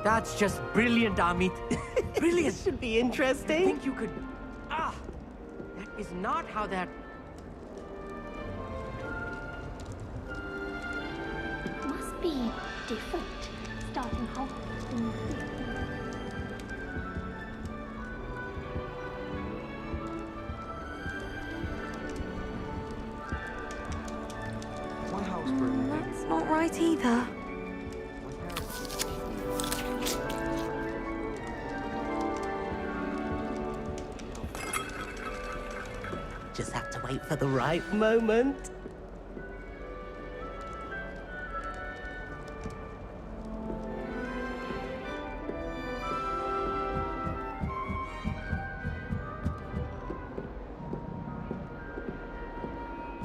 That's just brilliant, Amit. Brilliant. This should be interesting. I think you could... Ah! That is not how that... Must be different. Starting Hogwarts in the 50s. My house burned. That's not right either. Just have to wait for the right moment.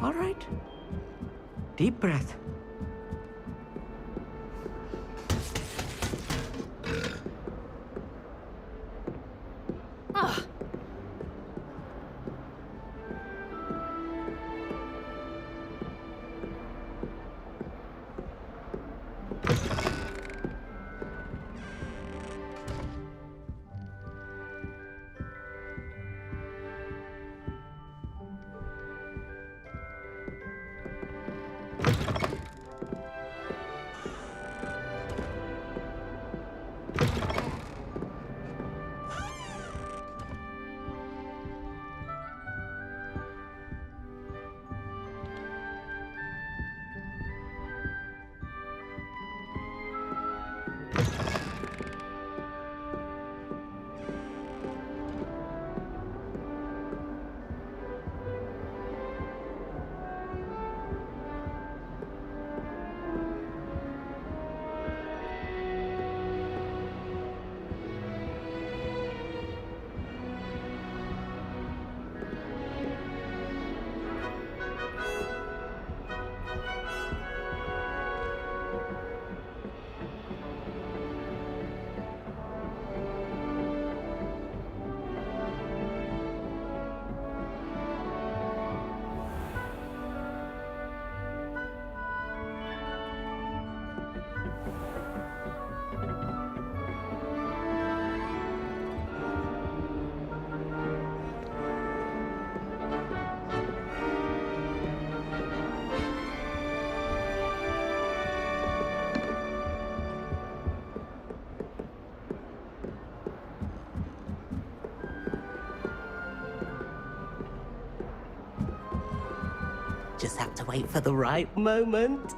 All right. Deep breath. Ah! Just have to wait for the right moment.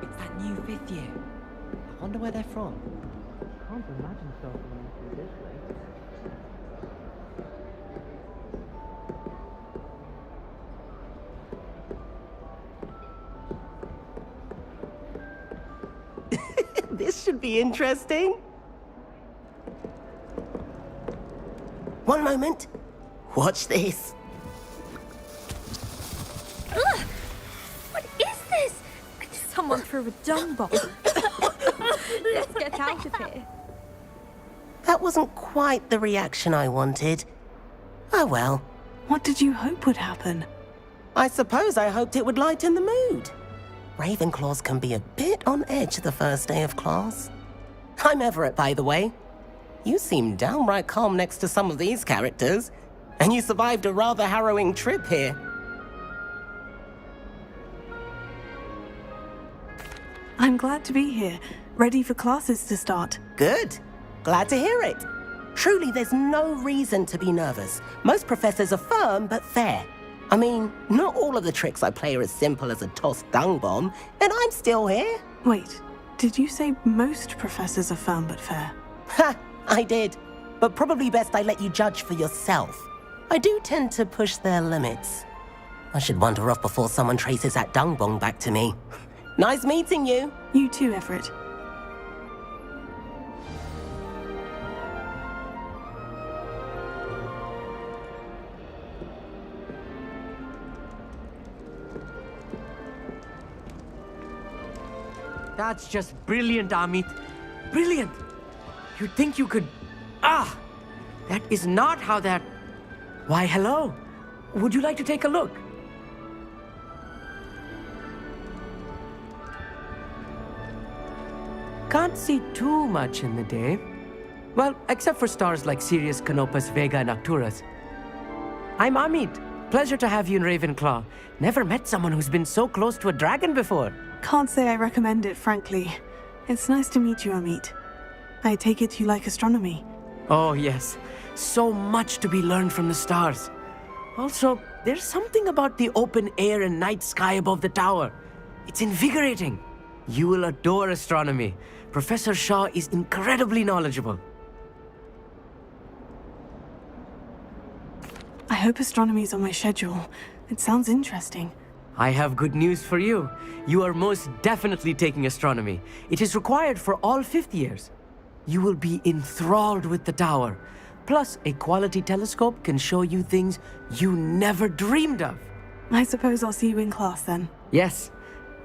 It's that new fifth year. I wonder where they're from. Can't imagine starting through this way. This should be interesting. One moment. Watch this. Ugh! What is this? Someone threw a dung bomb. Let's get out of here. That wasn't quite the reaction I wanted. Oh well. What did you hope would happen? I suppose I hoped it would lighten the mood. Ravenclaws can be a bit on edge the first day of class. I'm Everett, by the way. You seem downright calm next to some of these characters, and you survived a rather harrowing trip here. I'm glad to be here, ready for classes to start. Good. Glad to hear it. Truly, there's no reason to be nervous. Most professors are firm but fair. I mean, not all of the tricks I play are as simple as a tossed dung bomb, and I'm still here. Wait, did you say most professors are firm but fair? Ha! I did. But probably best I let you judge for yourself. I do tend to push their limits. I should wander off before someone traces that dung bomb back to me. Nice meeting you. You too, Everett. That's just brilliant, Amit. Brilliant! You'd think you could... Ah! That is not how that... Why, hello. Would you like to take a look? Can't see too much in the day. Well, except for stars like Sirius, Canopus, Vega, and Arcturus. I'm Amit. Pleasure to have you in Ravenclaw. Never met someone who's been so close to a dragon before. Can't say I recommend it, frankly. It's nice to meet you, Amit. I take it you like astronomy. Oh, yes. So much to be learned from the stars. Also, there's something about the open air and night sky above the tower. It's invigorating. You will adore astronomy. Professor Shaw is incredibly knowledgeable. I hope astronomy's on my schedule. It sounds interesting. I have good news for you. You are most definitely taking astronomy. It is required for all fifth years. You will be enthralled with the tower. Plus, a quality telescope can show you things you never dreamed of. I suppose I'll see you in class then. Yes.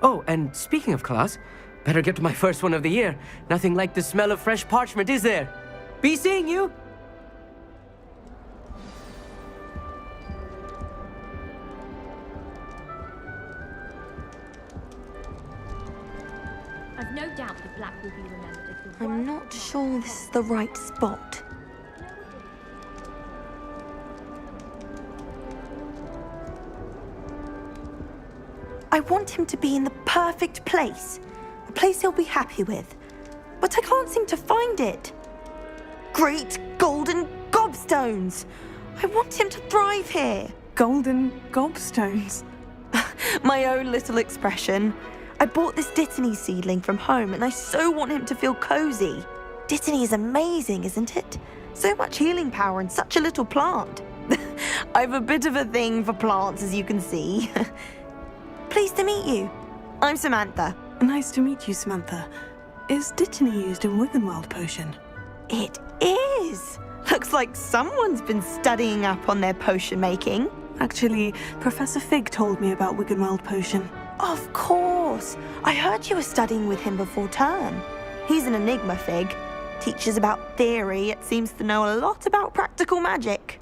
Oh, and speaking of class, better get to my first one of the year. Nothing like the smell of fresh parchment, is there? Be seeing you! I've no doubt the black will be remembered as the I'm not sure this is the right spot. I want him to be in the perfect place. A place he'll be happy with. But I can't seem to find it. Great golden gobstones! I want him to thrive here. Golden gobstones. My own little expression. I bought this Dittany seedling from home and I so want him to feel cozy. Dittany is amazing, isn't it? So much healing power in such a little plant. I've a bit of a thing for plants, as you can see. Pleased to meet you. I'm Samantha. Nice to meet you, Samantha. Is Dittany used in Wiggenweld potion? It is. Looks like someone's been studying up on their potion making. Actually, Professor Fig told me about Wiggenweld potion. Of course. I heard you were studying with him before term. He's an enigma, Fig. Teaches about theory, yet seems to know a lot about practical magic.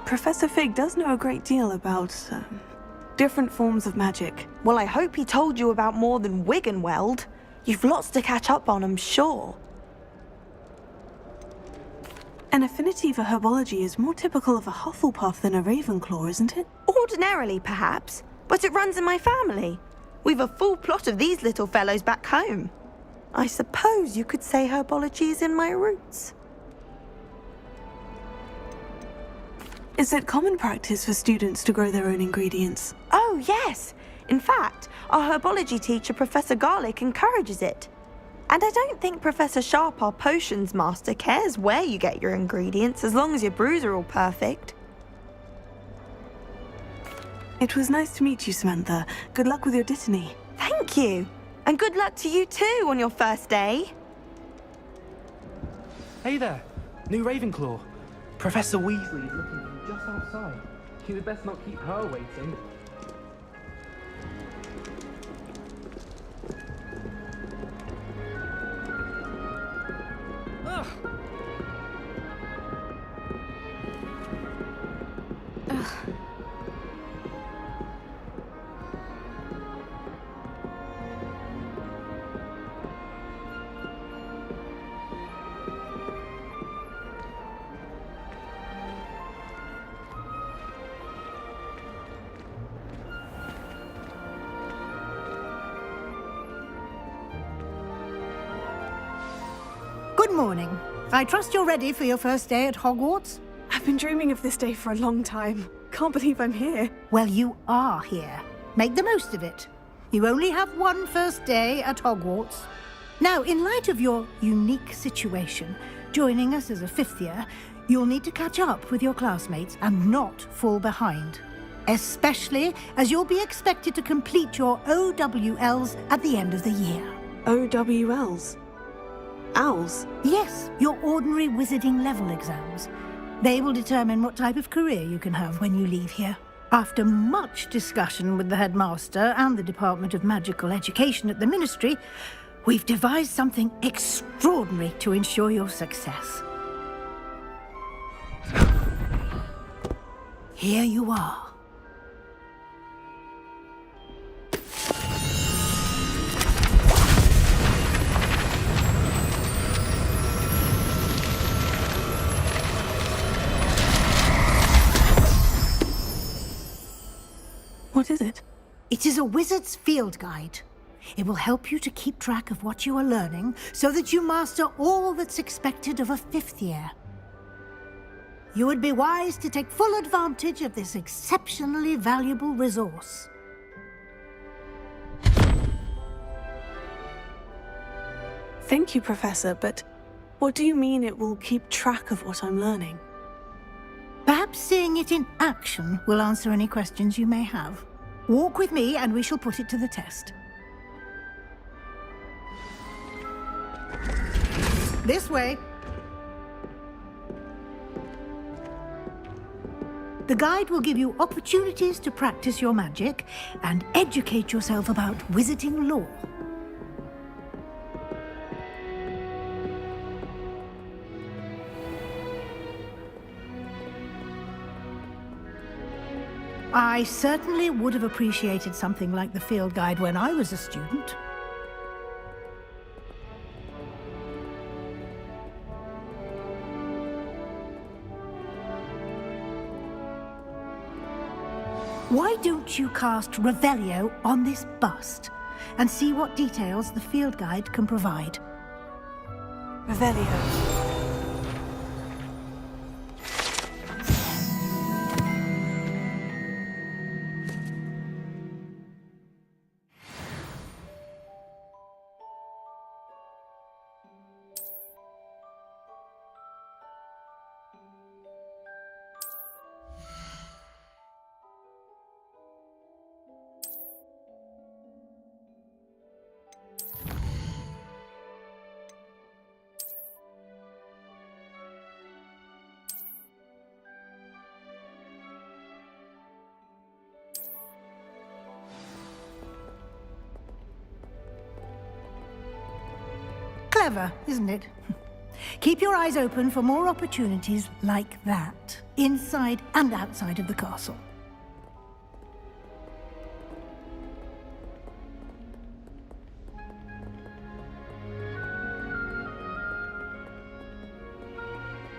Professor Fig does know a great deal about different forms of magic. Well, I hope he told you about more than Wiggenweld. You've lots to catch up on, I'm sure. An affinity for herbology is more typical of a Hufflepuff than a Ravenclaw, isn't it? Ordinarily, perhaps, but it runs in my family. We've a full plot of these little fellows back home. I suppose you could say herbology is in my roots. Is it common practice for students to grow their own ingredients? Oh, yes. In fact, our herbology teacher, Professor Garlic, encourages it. And I don't think Professor Sharp, our potions master, cares where you get your ingredients as long as your brews are all perfect. It was nice to meet you, Samantha. Good luck with your dittany. Thank you. And good luck to you too on your first day. Hey there, new Ravenclaw. Professor Weasley is looking for you just outside. You'd best not keep her waiting. Ugh. Good morning. I trust you're ready for your first day at Hogwarts? I've been dreaming of this day for a long time. Can't believe I'm here. Well, you are here. Make the most of it. You only have one first day at Hogwarts. Now, in light of your unique situation, joining us as a fifth year, you'll need to catch up with your classmates and not fall behind. Especially as you'll be expected to complete your OWLs at the end of the year. OWLs? Owls? Yes, your ordinary wizarding level exams. They will determine what type of career you can have when you leave here. After much discussion with the headmaster and the Department of Magical Education at the Ministry, we've devised something extraordinary to ensure your success. Here you are. What is it? It is a wizard's field guide. It will help you to keep track of what you are learning so that you master all that's expected of a fifth year. You would be wise to take full advantage of this exceptionally valuable resource. Thank you, Professor, but what do you mean it will keep track of what I'm learning? Perhaps seeing it in action will answer any questions you may have. Walk with me and we shall put it to the test. This way. The guide will give you opportunities to practice your magic and educate yourself about wizarding lore. I certainly would have appreciated something like the field guide when I was a student. Why don't you cast Revelio on this bust and see what details the field guide can provide? Revelio. Clever, isn't it? Keep your eyes open for more opportunities like that, inside and outside of the castle.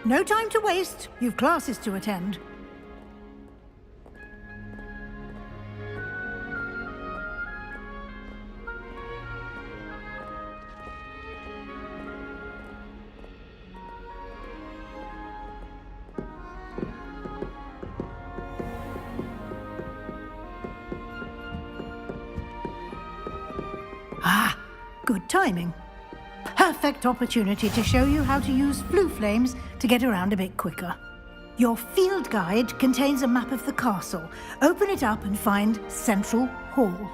No time to waste. You've classes to attend. Good timing. Perfect opportunity to show you how to use flue flames to get around a bit quicker. Your field guide contains a map of the castle. Open it up and find Central Hall.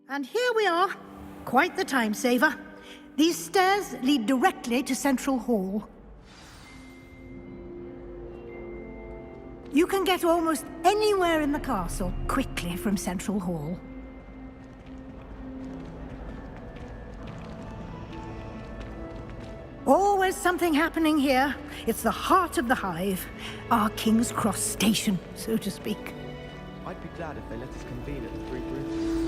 And here we are. Quite the time saver. These stairs lead directly to Central Hall. You can get almost anywhere in the castle quickly from Central Hall. Always something happening here. It's the heart of the hive. Our King's Cross station, so to speak. I'd be glad if they let us convene at the Three Rooms.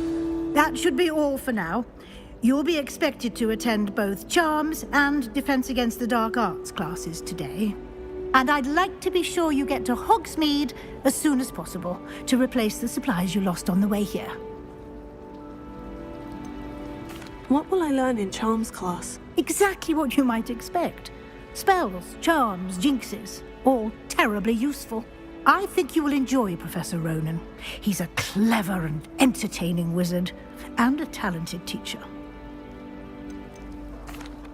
That should be all for now. You'll be expected to attend both Charms and Defense Against the Dark Arts classes today. And I'd like to be sure you get to Hogsmeade as soon as possible to replace the supplies you lost on the way here. What will I learn in Charms class? Exactly what you might expect. Spells, charms, jinxes, all terribly useful. I think you will enjoy Professor Ronan. He's a clever and entertaining wizard, and a talented teacher.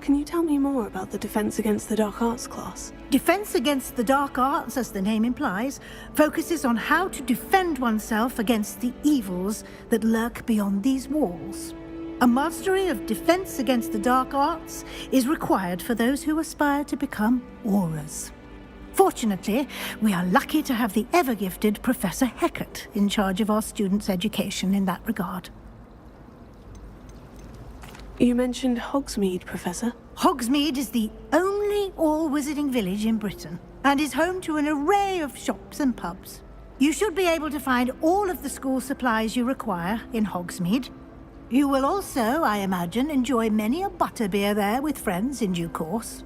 Can you tell me more about the Defense Against the Dark Arts class? Defense Against the Dark Arts, as the name implies, focuses on how to defend oneself against the evils that lurk beyond these walls. A mastery of Defense Against the Dark Arts is required for those who aspire to become auras. Fortunately, we are lucky to have the ever-gifted Professor Hecat in charge of our students' education in that regard. You mentioned Hogsmeade, Professor. Hogsmeade is the only all-wizarding village in Britain, and is home to an array of shops and pubs. You should be able to find all of the school supplies you require in Hogsmeade. You will also, I imagine, enjoy many a butterbeer there with friends in due course.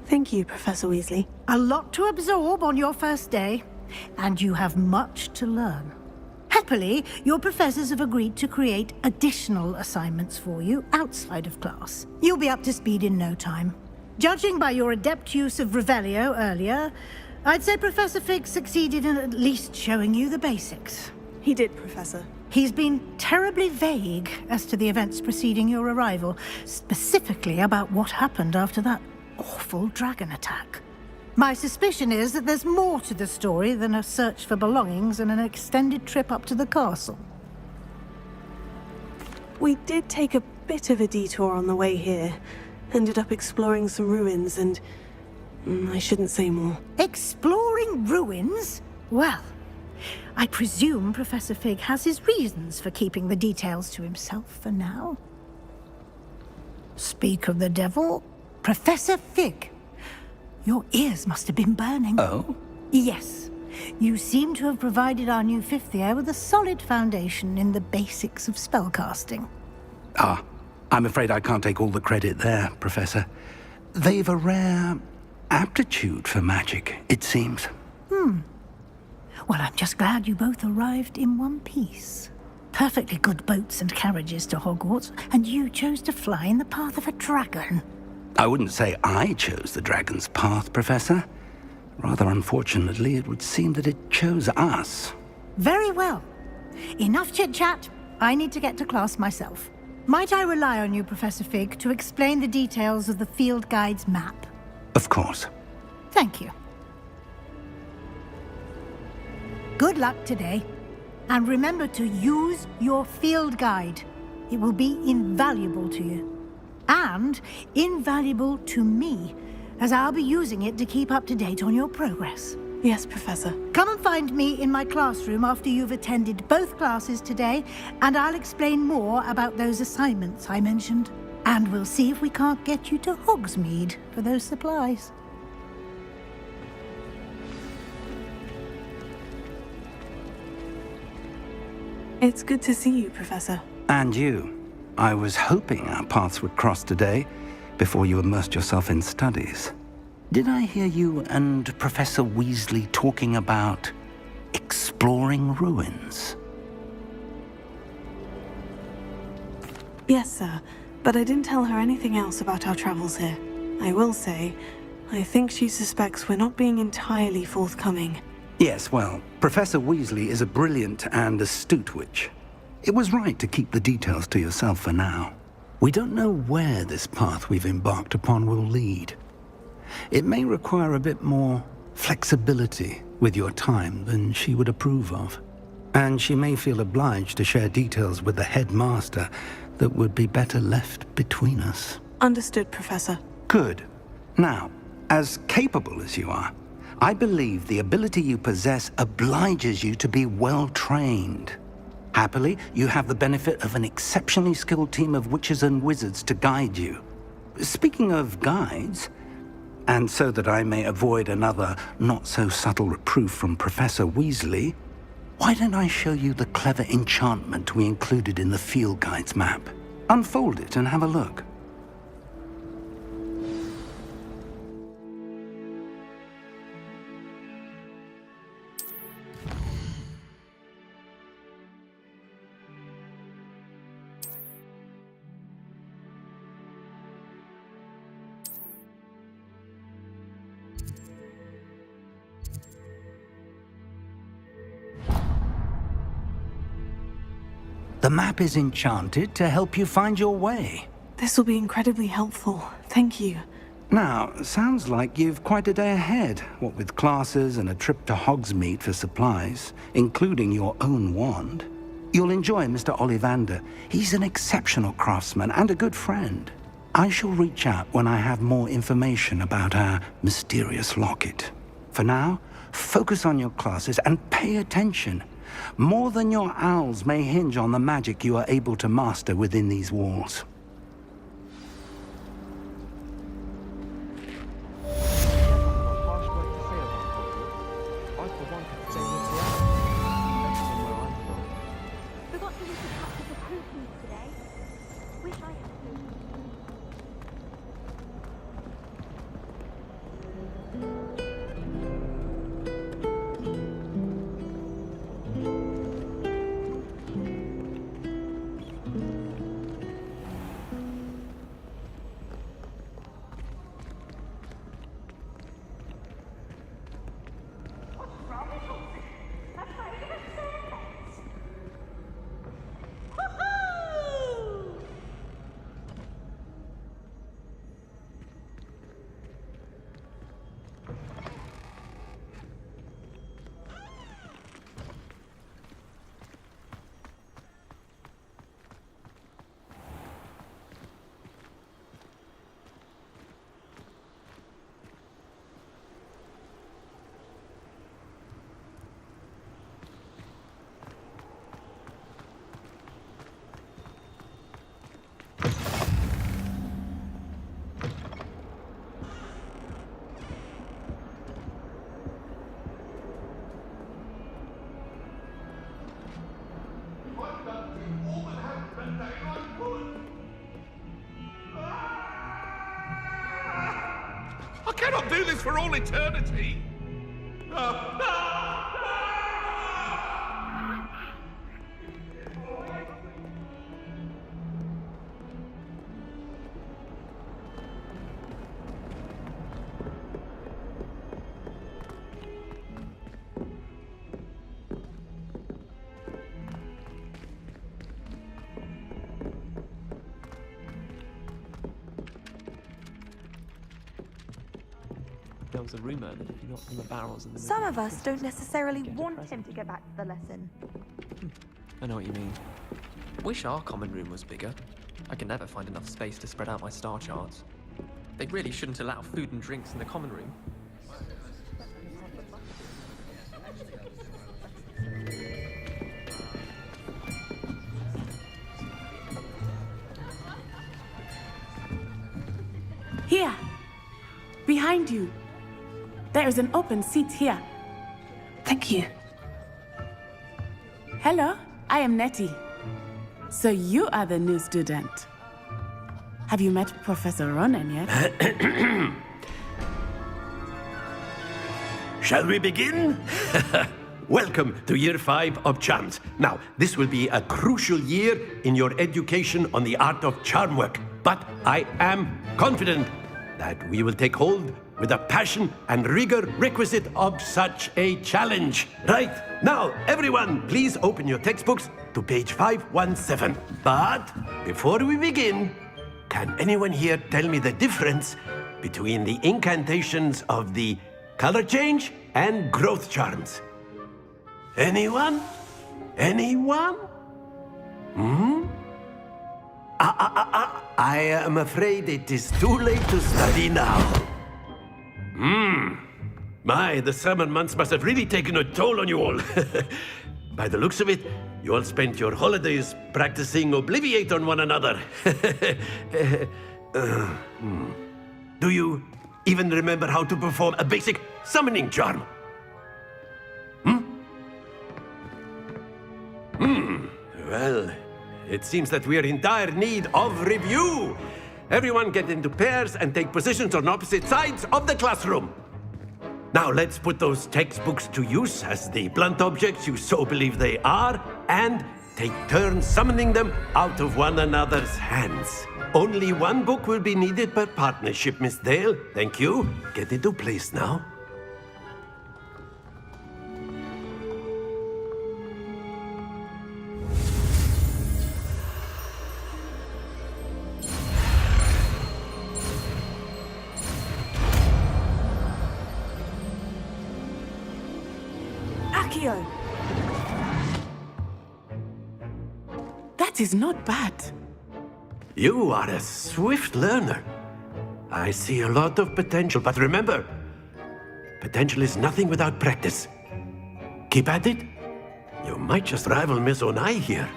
Thank you, Professor Weasley. A lot to absorb on your first day, and you have much to learn. Happily, your professors have agreed to create additional assignments for you outside of class. You'll be up to speed in no time. Judging by your adept use of Revelio earlier, I'd say Professor Fig succeeded in at least showing you the basics. He did, Professor. He's been terribly vague as to the events preceding your arrival, specifically about what happened after that awful dragon attack. My suspicion is that there's more to the story than a search for belongings and an extended trip up to the castle. We did take a bit of a detour on the way here. Ended up exploring some ruins and... I shouldn't say more. Exploring ruins? Well, I presume Professor Fig has his reasons for keeping the details to himself for now. Speak of the devil, Professor Fig. Your ears must have been burning. Oh? Yes. You seem to have provided our new fifth year with a solid foundation in the basics of spellcasting. Ah, I'm afraid I can't take all the credit there, Professor. They've a rare aptitude for magic, it seems. Well, I'm just glad you both arrived in one piece. Perfectly good boats and carriages to Hogwarts, and you chose to fly in the path of a dragon. I wouldn't say I chose the dragon's path, Professor. Rather unfortunately, it would seem that it chose us. Very well. Enough chit-chat. I need to get to class myself. Might I rely on you, Professor Fig, to explain the details of the field guide's map? Of course. Thank you. Good luck today. And remember to use your field guide. It will be invaluable to you. And invaluable to me, as I'll be using it to keep up to date on your progress. Yes, Professor. Come and find me in my classroom after you've attended both classes today, and I'll explain more about those assignments I mentioned. And we'll see if we can't get you to Hogsmeade for those supplies. It's good to see you, Professor. And you. I was hoping our paths would cross today, before you immersed yourself in studies. Did I hear you and Professor Weasley talking about exploring ruins? Yes, sir. But I didn't tell her anything else about our travels here. I will say, I think she suspects we're not being entirely forthcoming. Yes, well, Professor Weasley is a brilliant and astute witch. It was right to keep the details to yourself for now. We don't know where this path we've embarked upon will lead. It may require a bit more flexibility with your time than she would approve of. And she may feel obliged to share details with the headmaster that would be better left between us. Understood, Professor. Good. Now, as capable as you are, I believe the ability you possess obliges you to be well trained. Happily, you have the benefit of an exceptionally skilled team of witches and wizards to guide you. Speaking of guides, and so that I may avoid another not-so-subtle reproof from Professor Weasley, why don't I show you the clever enchantment we included in the field guide's map? Unfold it and have a look. The map is enchanted to help you find your way. This will be incredibly helpful. Thank you. Now, sounds like you've quite a day ahead, what with classes and a trip to Hogsmeade for supplies, including your own wand. You'll enjoy Mr. Ollivander. He's an exceptional craftsman and a good friend. I shall reach out when I have more information about our mysterious locket. For now, focus on your classes and pay attention. More than your owls may hinge on the magic you are able to master within these walls. Forgot to use the touch of the cookies today. Wish I had to. I cannot do this for all eternity. There was a rumor that if you knocked on the barrels in the Some middle of us don't necessarily get a want present. him to go back to the lesson. I know what you mean. Wish our common room was bigger. I can never find enough space to spread out my star charts. They really shouldn't allow food and drinks in the common room. behind you. There is an open seat here. Thank you. Hello, I am Nettie. So you are the new student. Have you met Professor Ronan yet? Shall we begin? Welcome to Year 5 of Charms. Now, this will be a crucial year in your education on the art of charm work. But I am confident that we will take hold with the passion and rigor requisite of such a challenge. Right, now, everyone, please open your textbooks to page 517. But before we begin, can anyone here tell me the difference between the incantations of the color change and growth charms? Anyone? Anyone? I am afraid it is too late to study now. My, the summer months must have really taken a toll on you all. By the looks of it, you all spent your holidays practicing Obliviate on one another. Do you even remember how to perform a basic summoning charm? Well, it seems that we are in dire need of review. Everyone get into pairs and take positions on opposite sides of the classroom. Now let's put those textbooks to use as the blunt objects you so believe they are, and take turns summoning them out of one another's hands. Only one book will be needed per partnership, Miss Dale. Thank you. Get into place now. Accio! That is not bad. You are a swift learner. I see a lot of potential, but remember, potential is nothing without practice. Keep at it. You might just rival Miss Onai here.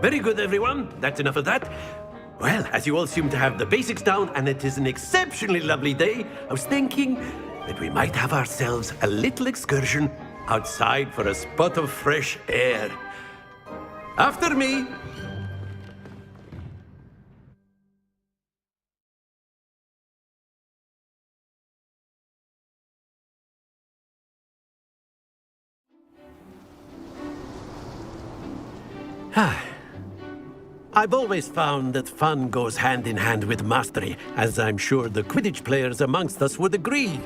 Very good, everyone. That's enough of that. Well, as you all seem to have the basics down, and it is an exceptionally lovely day, I was thinking that we might have ourselves a little excursion outside for a spot of fresh air. After me. I've always found that fun goes hand in hand with mastery, as I'm sure the Quidditch players amongst us would agree,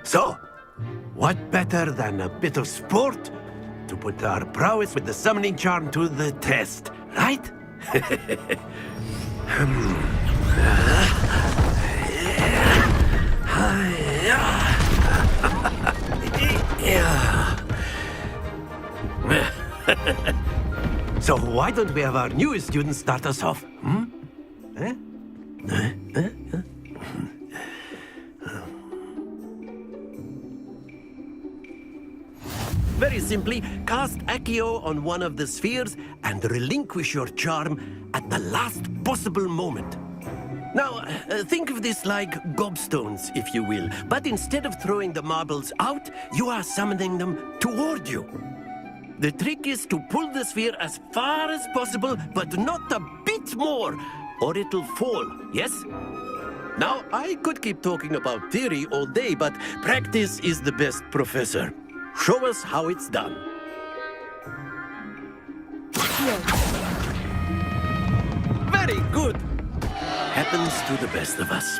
So, what better than a bit of sport to put our prowess with the summoning charm to the test, right? So why don't we have our newest student start us off? Very simply, cast Accio on one of the spheres and relinquish your charm at the last possible moment. Now, think of this like gobstones, if you will, but instead of throwing the marbles out, you are summoning them toward you. The trick is to pull the sphere as far as possible, but not a bit more, or it'll fall, yes? Now, I could keep talking about theory all day, but practice is the best professor. Show us how it's done. Very good. Happens to the best of us.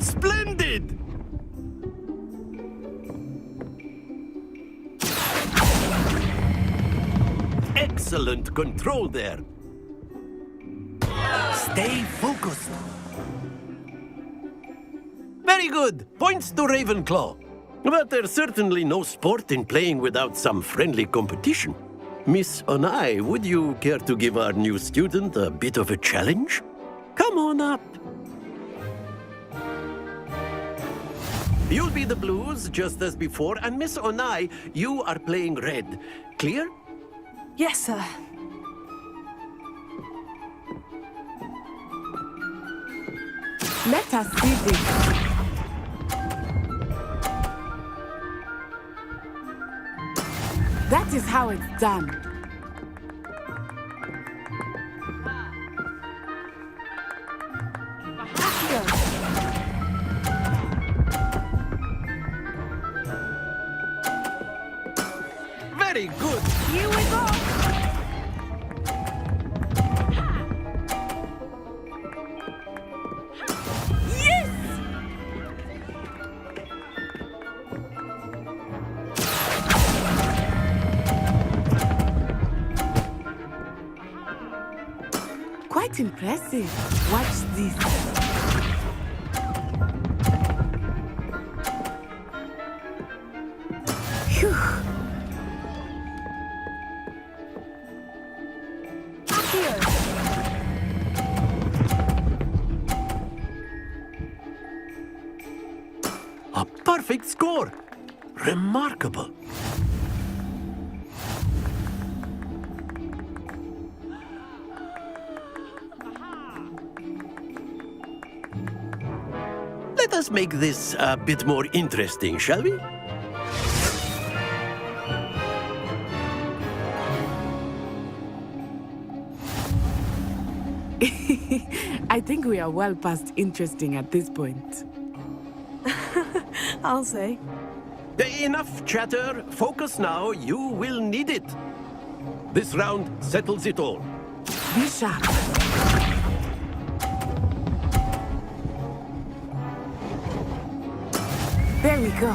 Splendid! Excellent control there. Stay focused. Very good. Points to Ravenclaw. But there's certainly no sport in playing without some friendly competition. Miss Onai, would you care to give our new student a bit of a challenge? Come on up. You'll be the blues, just as before, and Miss Onai, you are playing red. Clear? Yes, sir. Let us see this. That is how it's done. Very good. Here we go. Quite impressive. Watch this. Phew. A perfect score. Remarkable. Let us make this a bit more interesting, shall we? I think we are well past interesting at this point. I'll say. Enough chatter. Focus now. You will need it. This round settles it all. Be sharp. There we go.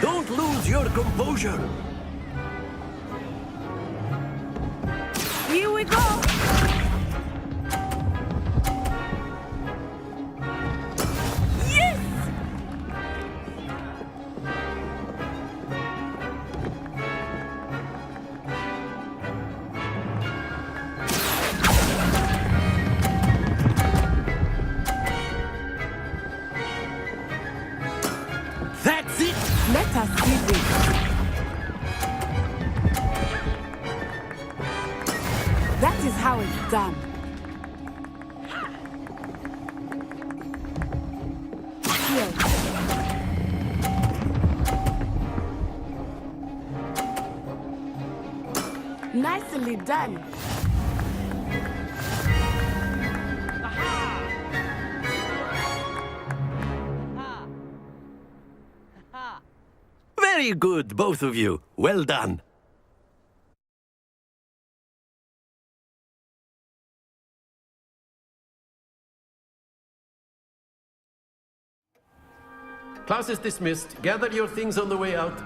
Don't lose your composure. Here we go. Yes! That's it. Let us see this. That is how it's done. Here. Nicely done. Very good, both of you. Well done. Class is dismissed. Gather your things on the way out.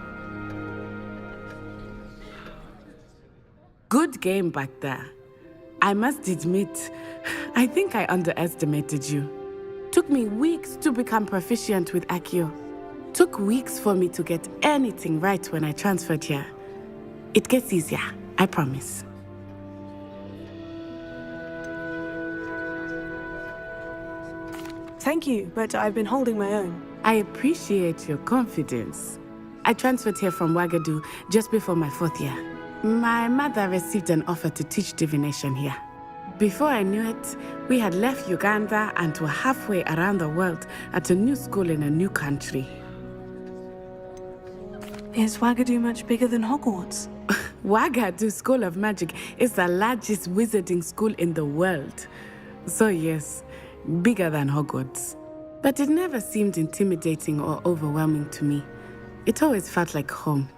Good game back there. I must admit, I think I underestimated you. Took me weeks to become proficient with Accio. Took weeks for me to get anything right when I transferred here. It gets easier, I promise. Thank you, but I've been holding my own. I appreciate your confidence. I transferred here from Wagadu just before my 4th year. My mother received an offer to teach divination here. Before I knew it, we had left Uganda and were halfway around the world at a new school in a new country. Is Wagadu much bigger than Hogwarts? Wagadu School of Magic is the largest wizarding school in the world. So yes, bigger than Hogwarts. But it never seemed intimidating or overwhelming to me. It always felt like home.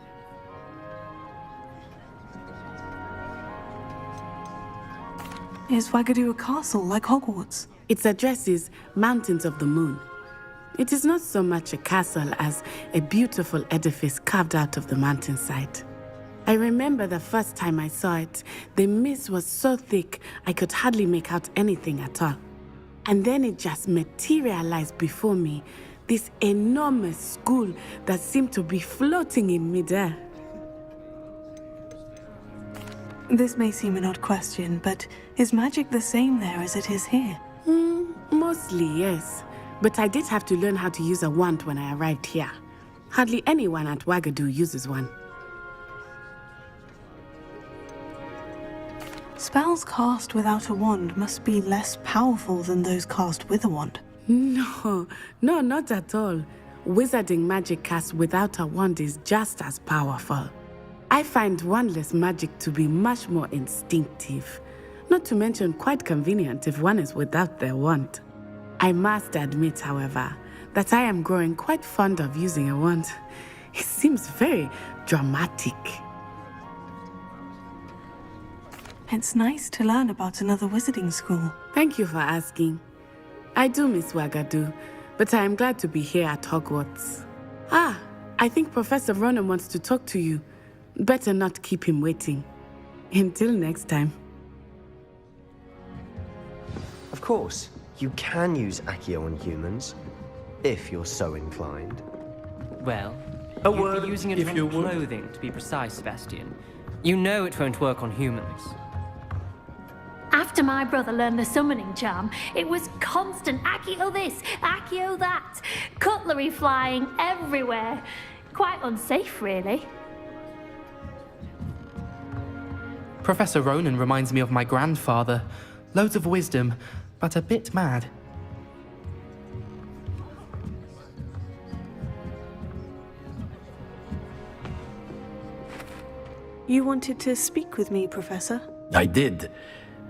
Is Wagadu a castle like Hogwarts? Its address is Mountains of the Moon. It is not so much a castle as a beautiful edifice carved out of the mountainside. I remember the first time I saw it, the mist was so thick I could hardly make out anything at all. And then it just materialized before me, this enormous school that seemed to be floating in midair. This may seem an odd question, but is magic the same there as it is here? Mostly, yes. But I did have to learn how to use a wand when I arrived here. Hardly anyone at Wagadu uses one. Spells cast without a wand must be less powerful than those cast with a wand. No, not at all. Wizarding magic cast without a wand is just as powerful. I find wandless magic to be much more instinctive, not to mention quite convenient if one is without their wand. I must admit, however, that I am growing quite fond of using a wand. It seems very dramatic. It's nice to learn about another wizarding school. Thank you for asking. I do miss Wagadu, but I am glad to be here at Hogwarts. Ah, I think Professor Ronan wants to talk to you. Better not keep him waiting. Until next time. Of course, you can use Accio on humans, if you're so inclined. Well, A you'd word, be using it if on you would. clothing, to be precise, Sebastian. You know it won't work on humans. After my brother learned the summoning charm, it was constant Accio this, Accio that, cutlery flying everywhere. Quite unsafe, really. Professor Ronan reminds me of my grandfather. Loads of wisdom, but a bit mad. You wanted to speak with me, Professor? I did.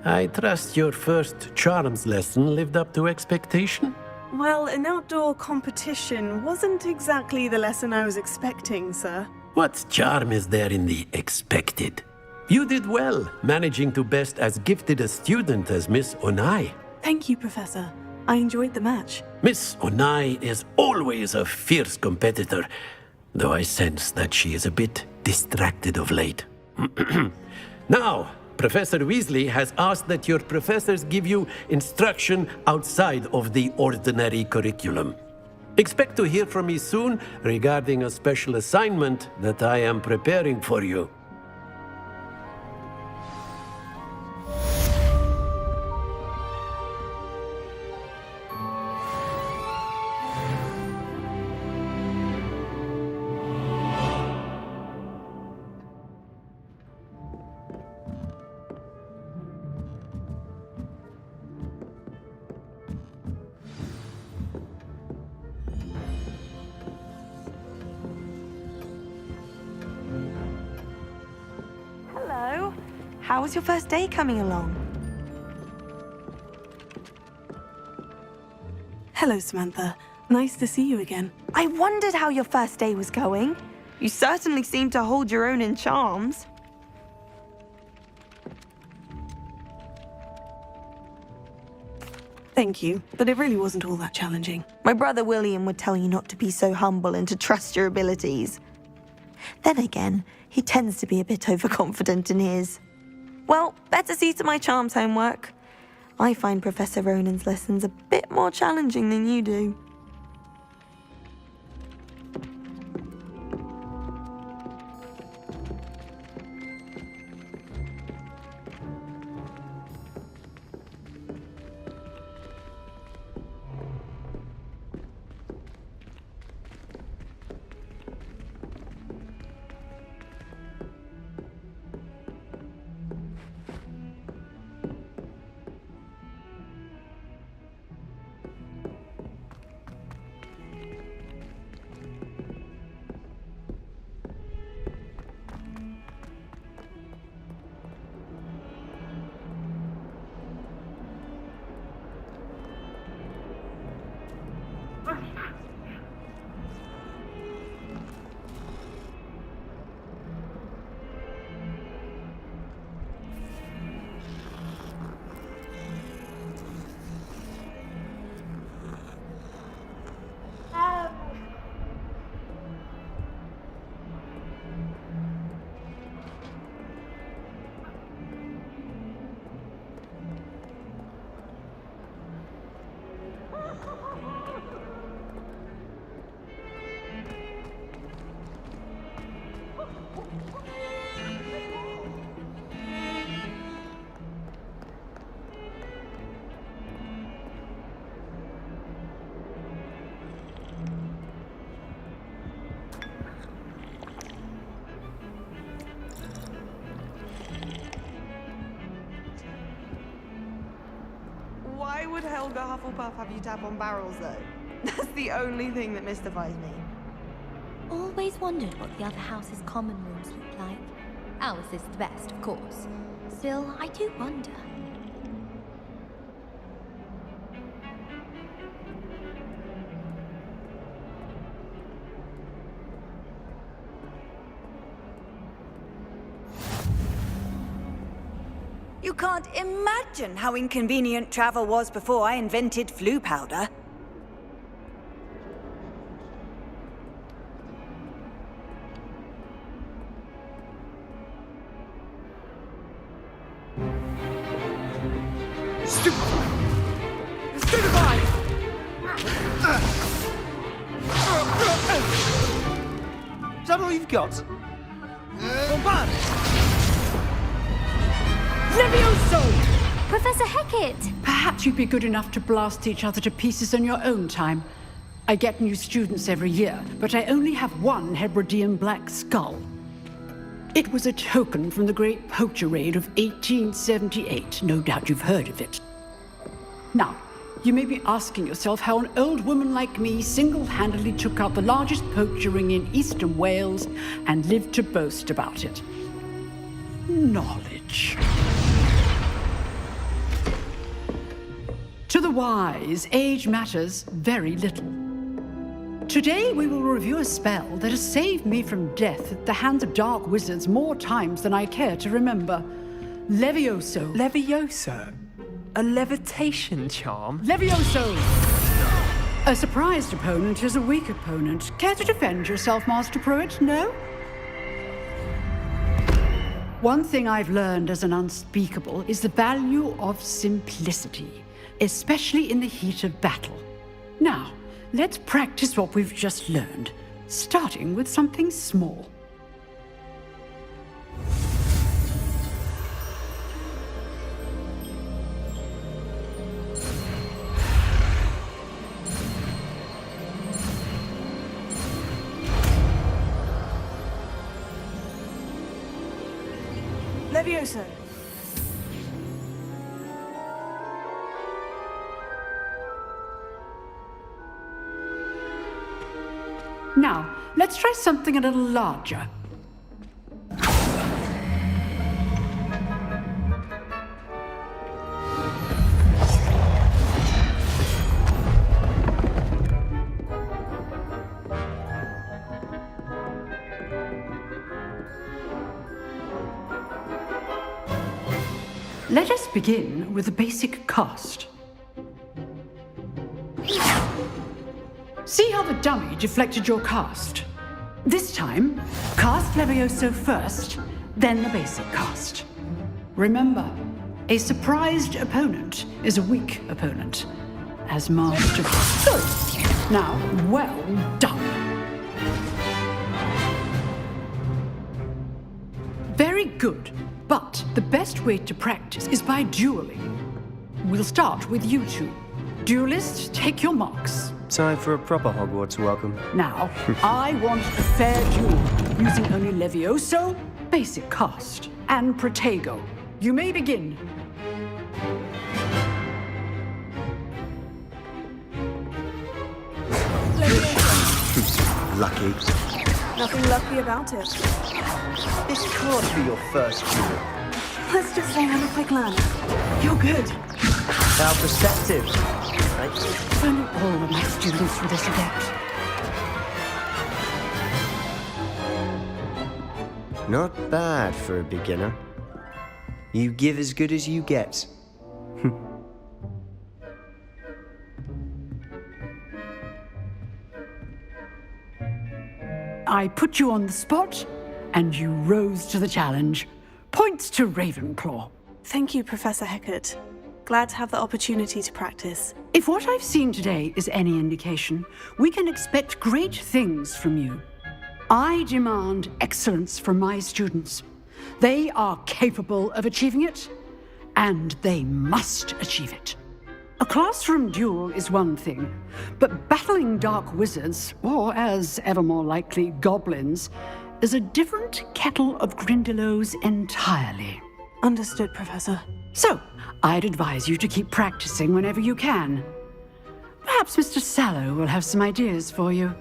I trust your first charms lesson lived up to expectation? Well, an outdoor competition wasn't exactly the lesson I was expecting, sir. What charm is there in the expected? You did well, managing to best as gifted a student as Miss Onai. Thank you, Professor. I enjoyed the match. Miss Onai is always a fierce competitor, though I sense that she is a bit distracted of late. Now, Professor Weasley has asked that your professors give you instruction outside of the ordinary curriculum. Expect to hear from me soon regarding a special assignment that I am preparing for you. Hello. How was your first day coming along? Hello, Samantha. Nice to see you again. I wondered how your first day was going. You certainly seem to hold your own in charms. Thank you, but it really wasn't all that challenging. My brother William would tell you not to be so humble and to trust your abilities. Then again, he tends to be a bit overconfident in his. Well, better see to my charms homework. I find Professor Ronan's lessons a bit more challenging than you do. would Helga Hufflepuff have you tap on barrels, though? That's the only thing that mystifies me. Always wondered what the other house's common rooms look like. Ours is the best, of course. Still, I do wonder. You can't imagine how inconvenient travel was before I invented flu powder. Is that all you've got? Bombard! Levioso! Professor Hecat! Perhaps you'd be good enough to blast each other to pieces on your own time. I get new students every year, but I only have one Hebridean black skull. It was a token from the Great Poacher Raid of 1878. No doubt you've heard of it. Now, you may be asking yourself how an old woman like me single-handedly took out the largest poacher ring in eastern Wales and lived to boast about it. Knowledge. To the wise, age matters very little. Today we will review a spell that has saved me from death at the hands of dark wizards more times than I care to remember. Levioso. Levioso? A levitation charm? Levioso! A surprised opponent is a weak opponent. Care to defend yourself, Master Pruitt? No? One thing I've learned as an unspeakable is the value of simplicity, especially in the heat of battle. Now, let's practice what we've just learned, starting with something small. Levioso. Now, let's try something a little larger. Let us begin with the basic cast. See how the dummy deflected your cast? This time, cast Levioso first, then the basic cast. Remember, a surprised opponent is a weak opponent, as Master. Good. Now, well done. Very good, but the best way to practice is by dueling. We'll start with you two. Duelists, take your marks. Time for a proper Hogwarts welcome. Now, I want a fair duel, using only Levioso, basic cast, and Protego. You may begin. Lucky. Nothing lucky about it. This can't be your first duel. Let's just say I'm a quick learner. You're good. How perceptive. Right? If only all of my students were this adept. Not bad for a beginner. You give as good as you get. I put you on the spot, and you rose to the challenge. Points to Ravenclaw. Thank you, Professor Hecat. Glad to have the opportunity to practice. If what I've seen today is any indication, we can expect great things from you. I demand excellence from my students. They are capable of achieving it, and they must achieve it. A classroom duel is one thing, but battling dark wizards, or as ever more likely, goblins, is a different kettle of Grindylows entirely. Understood, Professor. So, I'd advise you to keep practicing whenever you can. Perhaps Mr. Sallow will have some ideas for you.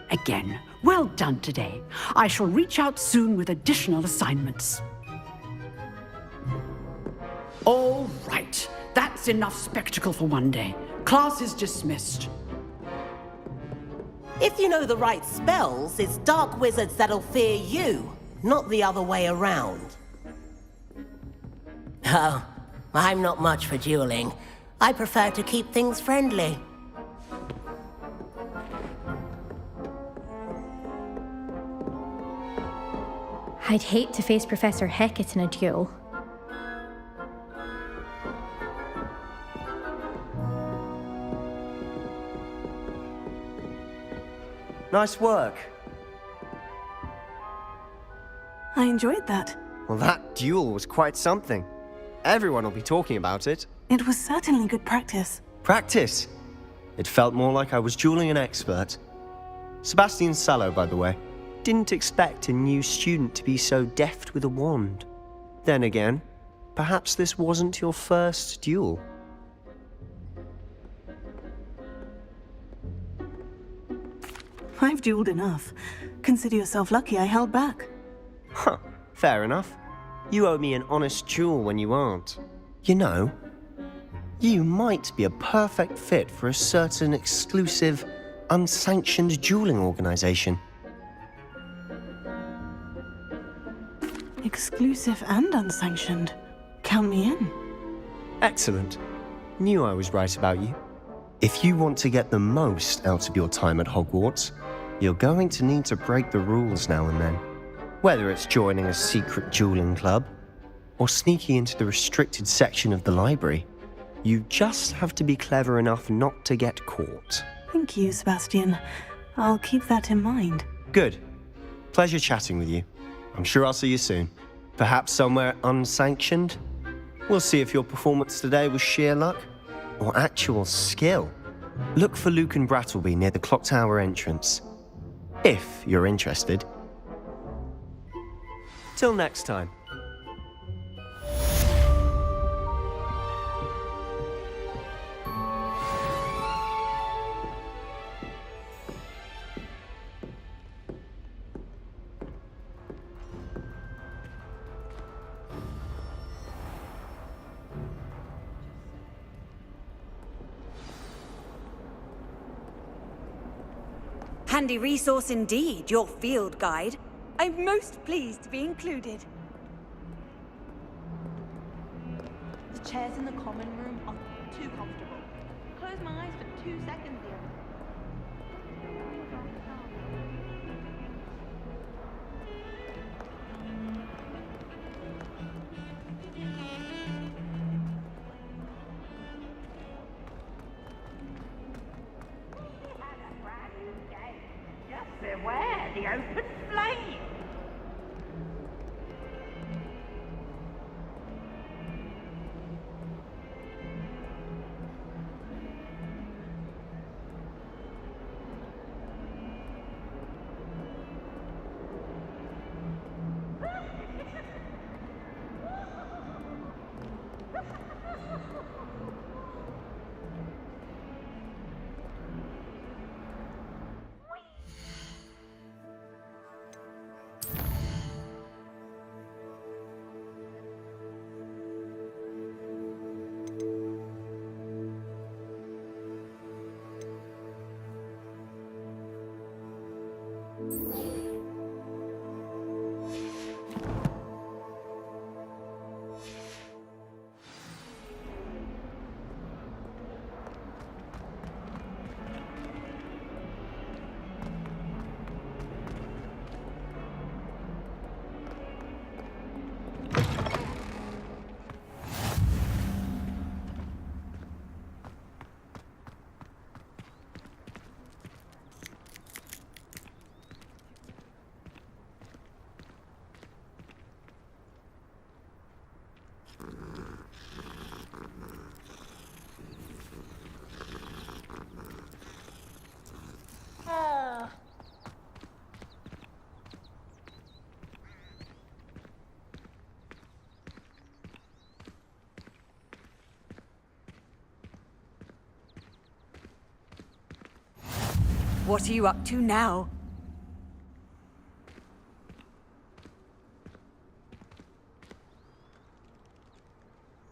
Again, well done today. I shall reach out soon with additional assignments. All right, that's enough spectacle for one day. Class is dismissed. If you know the right spells, it's dark wizards that'll fear you, not the other way around. Oh, I'm not much for dueling. I prefer to keep things friendly. I'd hate to face Professor Hecat in a duel. Nice work. I enjoyed that. Well, that duel was quite something. Everyone will be talking about it. It was certainly good practice. Practice? It felt more like I was dueling an expert. Sebastian Sallow, by the way. Didn't expect a new student to be so deft with a wand. Then again, perhaps this wasn't your first duel. I've dueled enough. Consider yourself lucky I held back. Huh, fair enough. You owe me an honest duel when you aren't. You know, you might be a perfect fit for a certain exclusive, unsanctioned dueling organization. Exclusive and unsanctioned. Count me in. Excellent. Knew I was right about you. If you want to get the most out of your time at Hogwarts, you're going to need to break the rules now and then. Whether it's joining a secret dueling club, or sneaking into the restricted section of the library, you just have to be clever enough not to get caught. Thank you, Sebastian. I'll keep that in mind. Good. Pleasure chatting with you. I'm sure I'll see you soon. Perhaps somewhere unsanctioned? We'll see if your performance today was sheer luck or actual skill. Look for Luke and Brattleby near the clock tower entrance, if you're interested. Till next time. Handy resource indeed, your field guide. I'm most pleased to be included. The chairs in the common room are too comfortable. Close my eyes for 2 seconds, dear. Beware the open flame! What are you up to now?